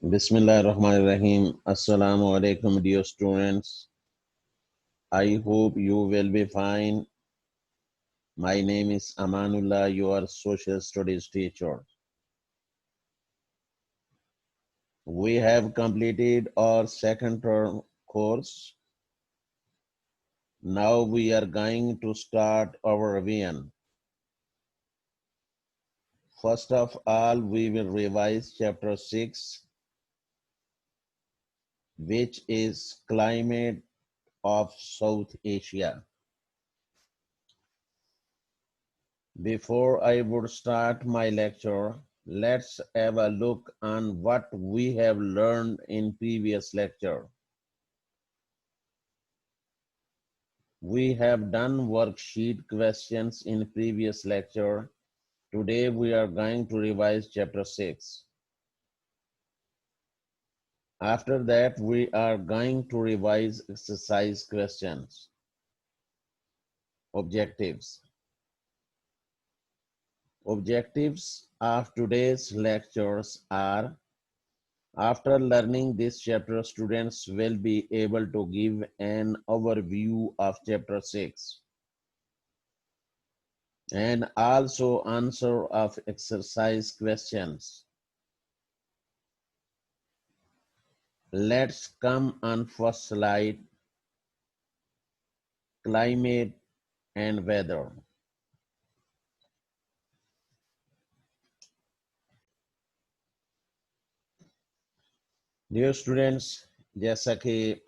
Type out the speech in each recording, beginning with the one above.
Bismillahirrahmanirrahim. Assalamu alaikum, dear students. I hope you will be fine. My name is Amanullah, your social studies teacher. We have completed our second term course. Now we are going to start our revision. First of all, we will revise chapter 6, which is climate of South Asia. Before I would start my lecture, let's have a look on what we have learned in previous lecture. We have done worksheet questions in previous lecture. Today we are going to revise chapter 6. After that, we are going to revise exercise questions. Objectives. Objectives of today's lectures are: after learning this chapter, students will be able to give an overview of chapter 6 and also answer of exercise questions. Let's come on first slide, climate and weather. Dear students, जैसा कि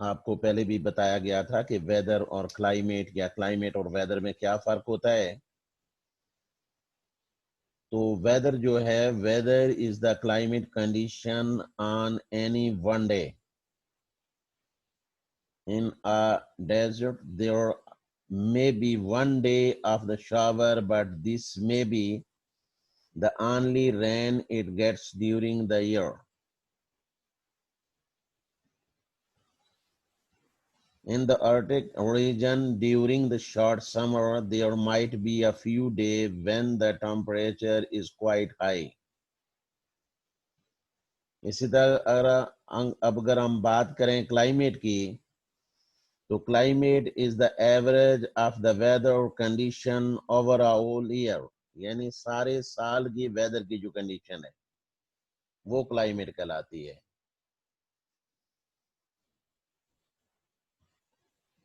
आपको पहले भी बताया गया था कि weather और क्लाइमेट या क्लाइमेट और वेदर में क्या फर्क होता है, तो वेदर जो है, weather is the climate condition on any one day. In a desert, there may be one day of the shower, but this may be the only rain it gets during the year. In the Arctic region, during the short summer, there might be a few days when the temperature is quite high. इसी तरह अगर हम बात करें climate की, तो climate is the average of the weather condition over a whole year, यानी सारे साल की वेदर की जो कंडीशन है वो क्लाइमेट कहलाती है.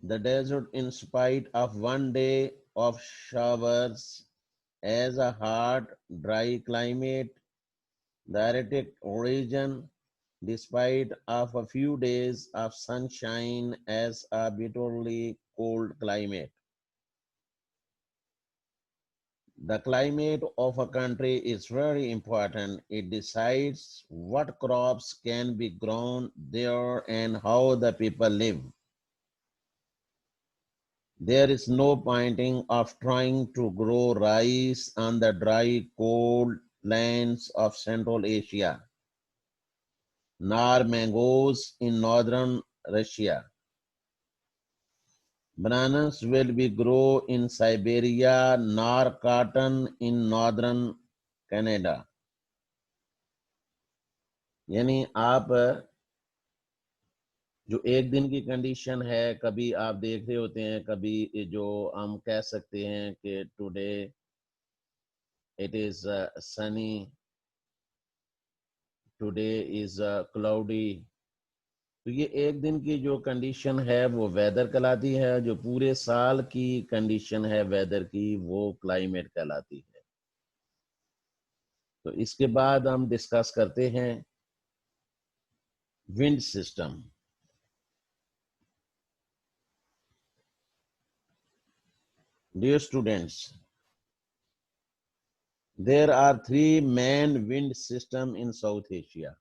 The desert, in spite of one day of showers, as a hot, dry climate. The Arctic region, despite of a few days of sunshine, as a bitterly cold climate. The climate of a country is very important. It decides what crops can be grown there and how the people live. There is no pointing of trying to grow rice on the dry, cold lands of Central Asia, nor mangoes in northern Russia. Bananas will be grown in Siberia, nor cotton in northern Canada. यानी आप जो एक दिन की condition है, कभी आप देख रहे होते हैं, कभी जो हम कह सकते हैं कि today it is Sunny, today is cloudy, तो ये एक दिन की जो कंडीशन है वो वेदर कहलाती है. जो पूरे साल की कंडीशन है वेदर की वो क्लाइमेट कहलाती है. तो इसके बाद हम डिस्कस करते हैं wind system. Dear students, there are three main wind system in South Asia.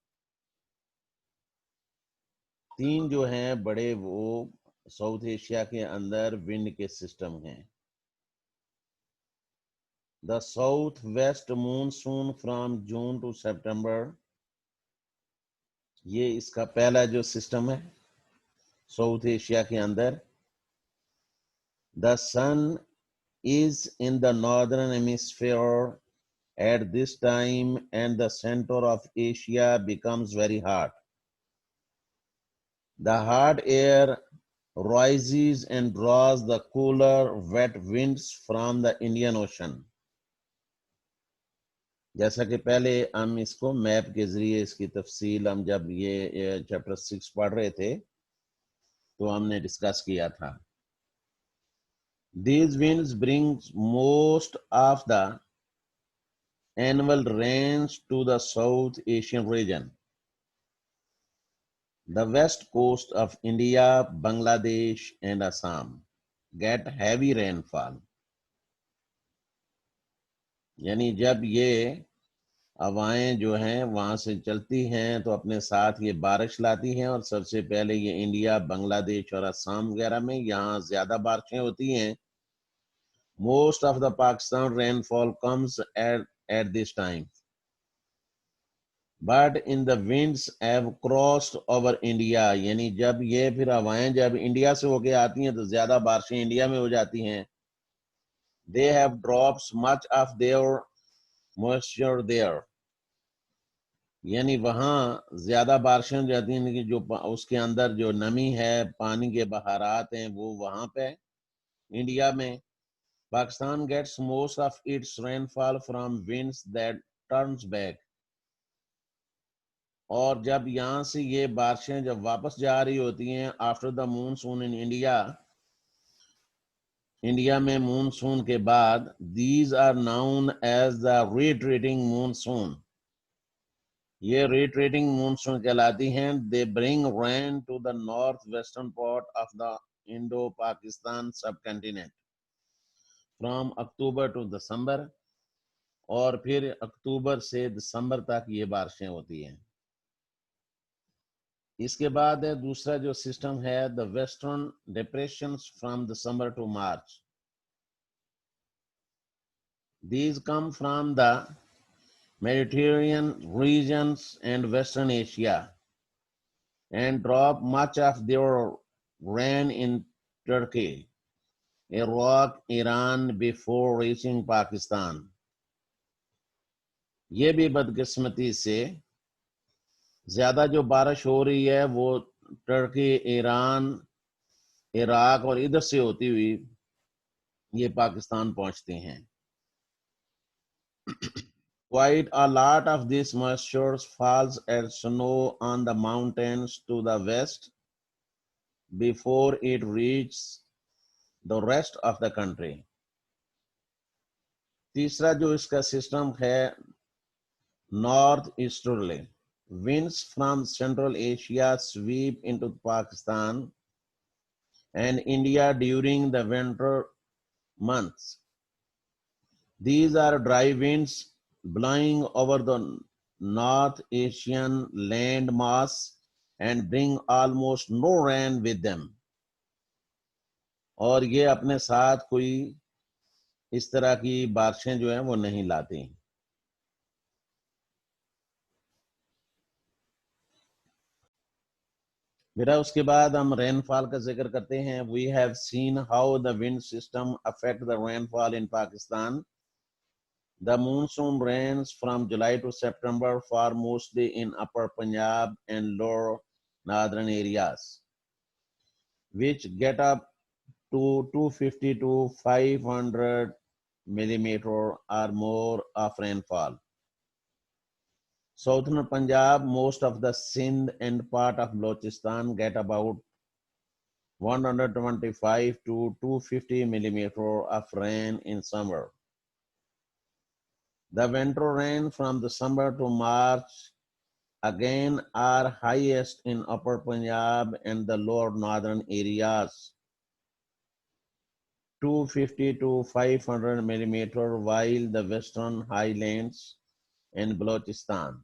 तीन जो हैं बड़े वो साउथ एशिया के अंदर विंड के सिस्टम हैं. The south west monsoon from June to September, ये इसका पहला जो सिस्टम है साउथ एशिया के अंदर. The sun is in the northern hemisphere at this time and the center of Asia becomes very hot. The hot air rises and draws the cooler, wet winds from the Indian Ocean. जैसा कि पहले हम इसको map के जरिए इसकी तफसील हम जब ये चैप्टर 6 पढ़ रहे थे तो हमने डिस्कस किया था. These winds bring most of the annual rains to the South Asian region. The west coast of India, Bangladesh and Assam get heavy rainfall. यानी जब ये हवाएं जो हैं वहां से चलती हैं तो अपने साथ ये बारिश लाती हैं और सबसे पहले ये इंडिया, बांग्लादेश और असम वगैरह में यहाँ ज्यादा बारिशें होती हैं. Most of the Pakistan rainfall comes at this time. But in the winds have crossed over India, यानी जब ये फिर हवाएं जब इंडिया से होके आती हैं तो ज्यादा बारिशें इंडिया में हो जाती हैं. They have drops much of their moisture there. यानी वहां ज्यादा बारिशें हो जाती हैं कि जो उसके अंदर जो नमी है, पानी के बहारात हैं, वो वहां पे इंडिया में. Pakistan gets most of its rainfall from winds that turns back. और जब यहाँ से ये बारिशें जब वापस जा रही होती हैं after the monsoon in India, India में मूनसून के बाद, these are known as the retreating monsoon. ये retreating monsoon कहलाती हैं. They bring rain to the northwestern part of the Indo-Pakistan subcontinent from October to December. और फिर अक्टूबर से दिसंबर तक ये बारिशें होती हैं. इसके बाद है दूसरा जो सिस्टम है, the western depressions from December to March. These come from the Mediterranean regions and Western Asia and drop much of their rain in Turkey, Iraq, Iran before reaching Pakistan. ये भी बदकिस्मती से ज्यादा जो बारिश हो रही है वो टर्की, ईरान, इराक और इधर से होती हुई ये पाकिस्तान पहुंचती हैं. Quite a lot of this moisture falls as snow on the mountains to the west before it reaches the rest of the country. तीसरा जो इसका सिस्टम है, north easterly. Winds from Central Asia sweep into Pakistan and India during the winter months. These are dry winds blowing over the North Asian land mass and bring almost no rain with them. और ये अपने साथ कोई इस तरह की बारिशें जो हैं वो नहीं लाती. बेटा उसके बाद हम रेनफॉल का जिक्र करते हैं. We have seen how the wind system affect the rainfall in Pakistan. The monsoon rains from July to September fall mostly in upper Punjab and lower northern areas, which get up to 250 to 500 millimeter or more of rainfall. Southern Punjab, most of the Sindh and part of Balochistan get about 125 to 250 millimeter of rain in summer. The winter rain from December to March again are highest in upper Punjab and the lower northern areas, 250 to 500 millimeter, while the western highlands in Balochistan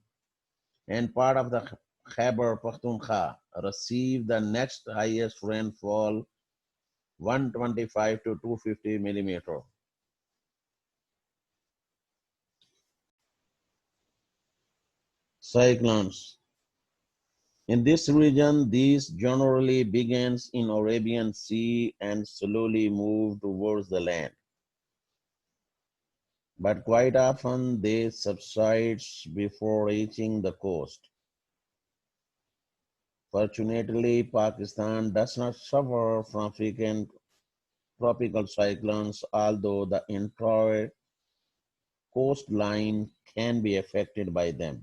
and part of the Khyber Pakhtunkhwa receive the next highest rainfall, 125 to 250 millimeter. Cyclones. In this region, these generally begins in Arabian Sea and slowly move towards the land. but quite often they subside before reaching the coast. Fortunately, Pakistan does not suffer from frequent tropical cyclones, although the entire coastline can be affected by them.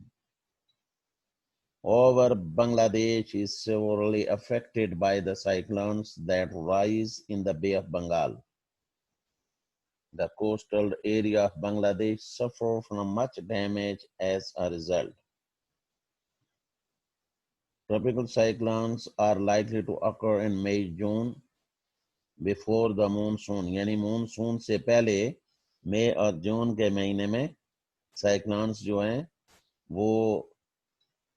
However, Bangladesh is severely affected by the cyclones that rise in the Bay of Bengal. The coastal area of Bangladesh suffers from much damage as a result. Tropical cyclones are likely to occur in May-June before the monsoon, यानी monsoon से पहले मई और जून के महीने में cyclones जो हैं वो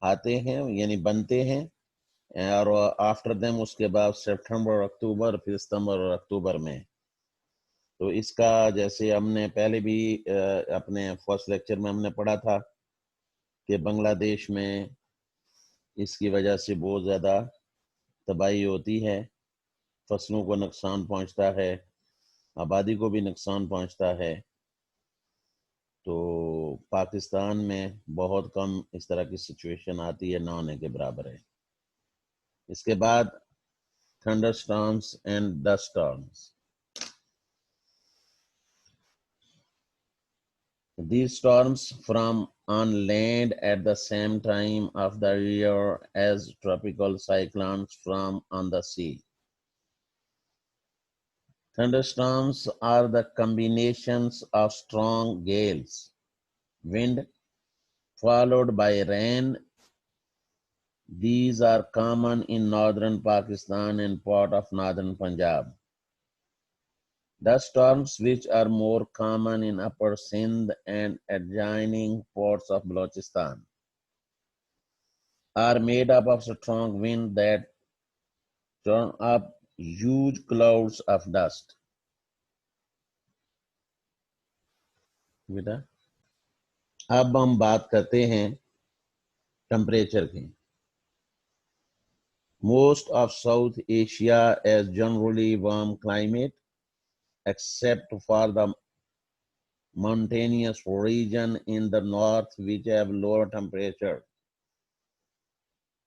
आते हैं यानी बनते हैं, और आफ्टर देम उसके बाद सितंबर अक्टूबर फिर सितंबर और अक्टूबर में। तो इसका जैसे हमने पहले भी अपने फर्स्ट लेक्चर में हमने पढ़ा था कि बांग्लादेश में इसकी वजह से बहुत ज़्यादा तबाही होती है, फसलों को नुकसान पहुंचता है, आबादी को भी नुकसान पहुंचता है। तो पाकिस्तान में बहुत कम इस तरह की सिचुएशन आती है, ना होने के बराबर है। इसके बाद thunderstorms and dust storms. These storms form on land at the same time of the year as tropical cyclones form on the sea. Thunderstorms are the combinations of strong gales, wind, followed by rain. These are common in northern Pakistan and part of northern Punjab. Dust storms, which are more common in upper Sindh and adjoining parts of Balochistan, are made up of strong wind that turn up huge clouds of dust. बेटा अब हम बात करते हैं temperature की। Most of South Asia has generally warm climate, except for the mountainous region in the north which have lower temperature.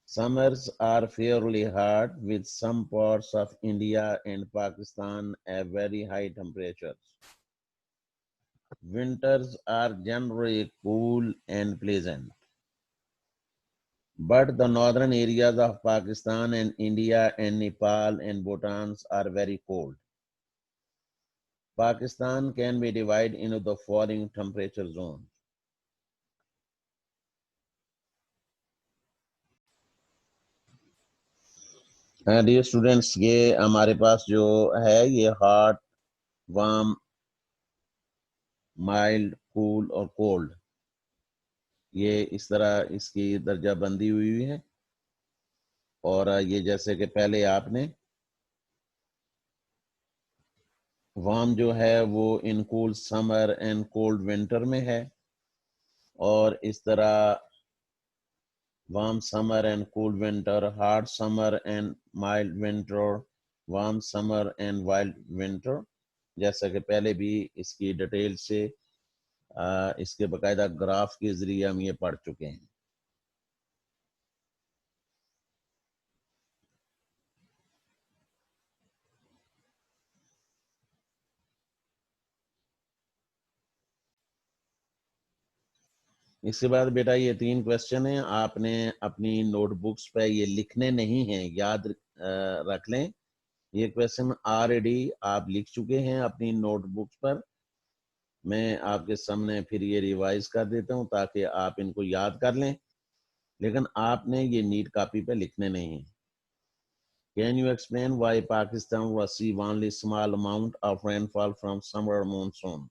Summers are fairly hot, with some parts of India and Pakistan have very high temperatures. Winters are generally cool and pleasant. But the northern areas of Pakistan and India and Nepal and Bhutan are very cold. Pakistan can be divided into the following temperature zones. Dear students, ये हमारे पास जो है ये hot, warm, mild, cool और cold, ये इस तरह इसकी दर्जा बंदी हुई है। और ये जैसे कि पहले आपने वार्म जो है वो in cool summer and cold winter में है, और इस तरह warm summer and cool winter, hot summer and mild winter, warm summer and wild winter, जैसा कि पहले भी इसकी डिटेल से इसके बकायदा ग्राफ के जरिए हम ये पढ़ चुके हैं। इसके बाद बेटा ये 3 क्वेश्चन हैं, आपने अपनी नोटबुक्स पे ये लिखने नहीं हैं, याद रख लें। ये क्वेश्चन ऑलरेडी आप लिख चुके हैं अपनी नोटबुक्स पर। मैं आपके सामने फिर ये रिवाइज कर देता हूँ ताकि आप इनको याद कर लें, लेकिन आपने ये नीट कॉपी पे लिखने नहीं है। Can you explain why Pakistan receive only small amount of rainfall from summer monsoons?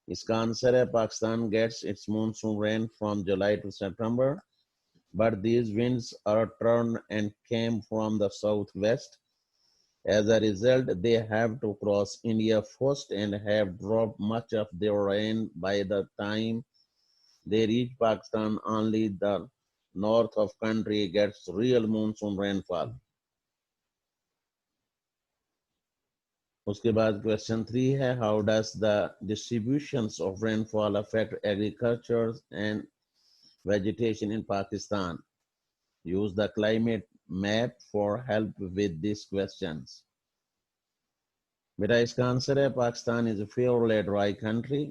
इसका आंसर है Pakistan gets its monsoon rain from July to September, but these winds are turned and came from the southwest. As a result, they have to cross India first and have dropped much of their rain by the time they reach Pakistan. Only the north of country gets real monsoon rainfall. उसके बाद question 3 है, how does the distributions of rainfall affect agriculture and vegetation in Pakistan? Use the climate map for help with this questions. बेटा इसका answer है Pakistan is a fairly dry country।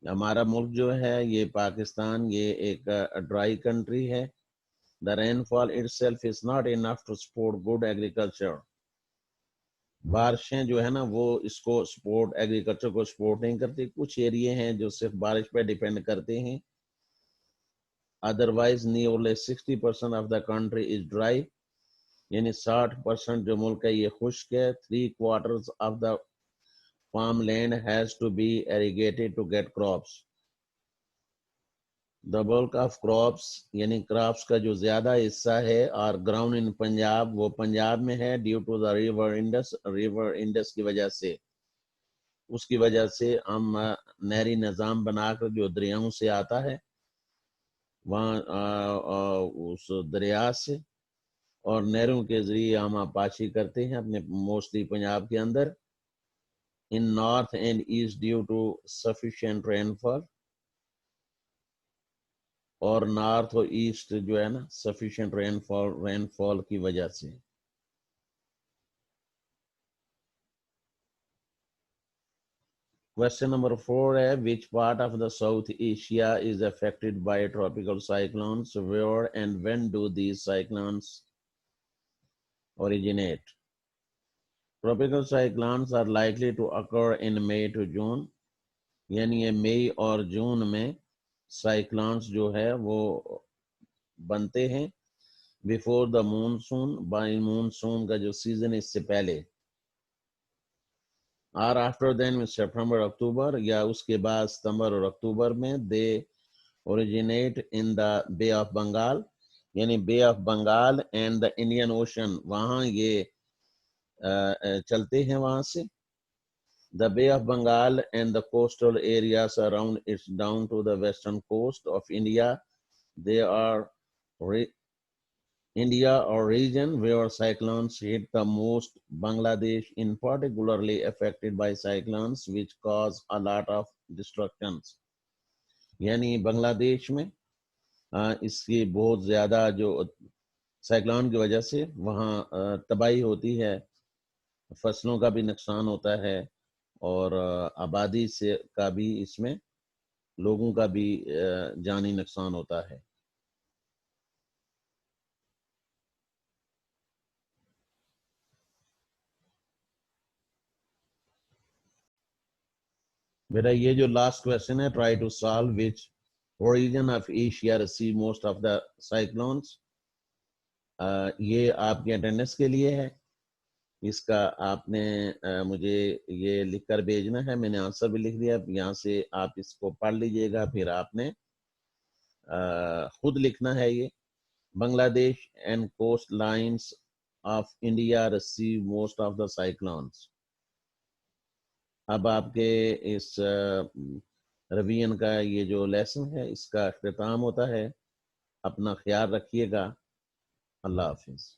हमारा मुल्क जो है ये पाकिस्तान, ये एक ड्राई कंट्री है। The rainfall itself is not enough to support good agriculture. बारिशें जो है ना वो इसको सपोर्ट, एग्रीकल्चर को सपोर्ट नहीं करती। कुछ एरिया हैं जो सिर्फ बारिश पे डिपेंड करते हैं। Otherwise nearly 60% of the country is dry, यानी 60% जो मुल्क है ये खुश्क है। 3/4 of the farmland has to be irrigated to get crops. The bulk of crops यानी क्रॉप्स का जो ज्यादा हिस्सा है और ग्राउंड इन पंजाब, वो पंजाब में है due to the river Indus की वजह से। उसकी वजह से हम नहरी निज़ाम बनाकर जो दरियाओं से आता है वहाँ उस दरिया से और नहरों के जरिए हम आपाशी करते हैं अपने मोस्टली पंजाब के अंदर। In north and east due to sufficient rainfall, और नॉर्थ और ईस्ट जो है ना सफिशिएंट रेनफॉल की वजह से। क्वेश्चन नंबर 4 है, which part of the South Asia is affected by tropical cyclones, where and when do these cyclones originate? Tropical cyclones are likely to occur in May to June, यानी ये मई और जून में cyclones जो है वो बनते हैं। Before the monsoon, by monsoon का जो सीजन इससे पहले। और आफ्टर देन सितंबर अक्टूबर, या उसके बाद सितंबर और अक्टूबर में। They originate in the Bay of Bengal, यानी Bay of Bengal and the Indian Ocean, वहाँ ये चलते हैं वहाँ से। The Bay of Bengal and the coastal areas around it down to the western coast of India, they are India or region where cyclones hit the most. Bangladesh in particularly affected by cyclones which cause a lot of destructions. यानी बांग्लादेश में इसकी बहुत ज्यादा जो cyclone की वजह से वहाँ तबाही होती है, फसलों का भी नुकसान होता है और आबादी से का भी, इसमें लोगों का भी जानी नुकसान होता है। बेटा ये जो लास्ट क्वेश्चन है, try to solve which origin of Asia receive most of the cyclones, ये आपके अटेंडेंस के लिए है। इसका आपने मुझे ये लिखकर भेजना है। मैंने आंसर भी लिख दिया, यहाँ से आप इसको पढ़ लीजिएगा, फिर आपने खुद लिखना है। ये Bangladesh and coast lines of India receive most of the cyclones. अब आपके इस रिवीजन का ये जो लेसन है इसका अख्ताम होता है। अपना ख्याल रखिएगा। अल्लाह हाफिज।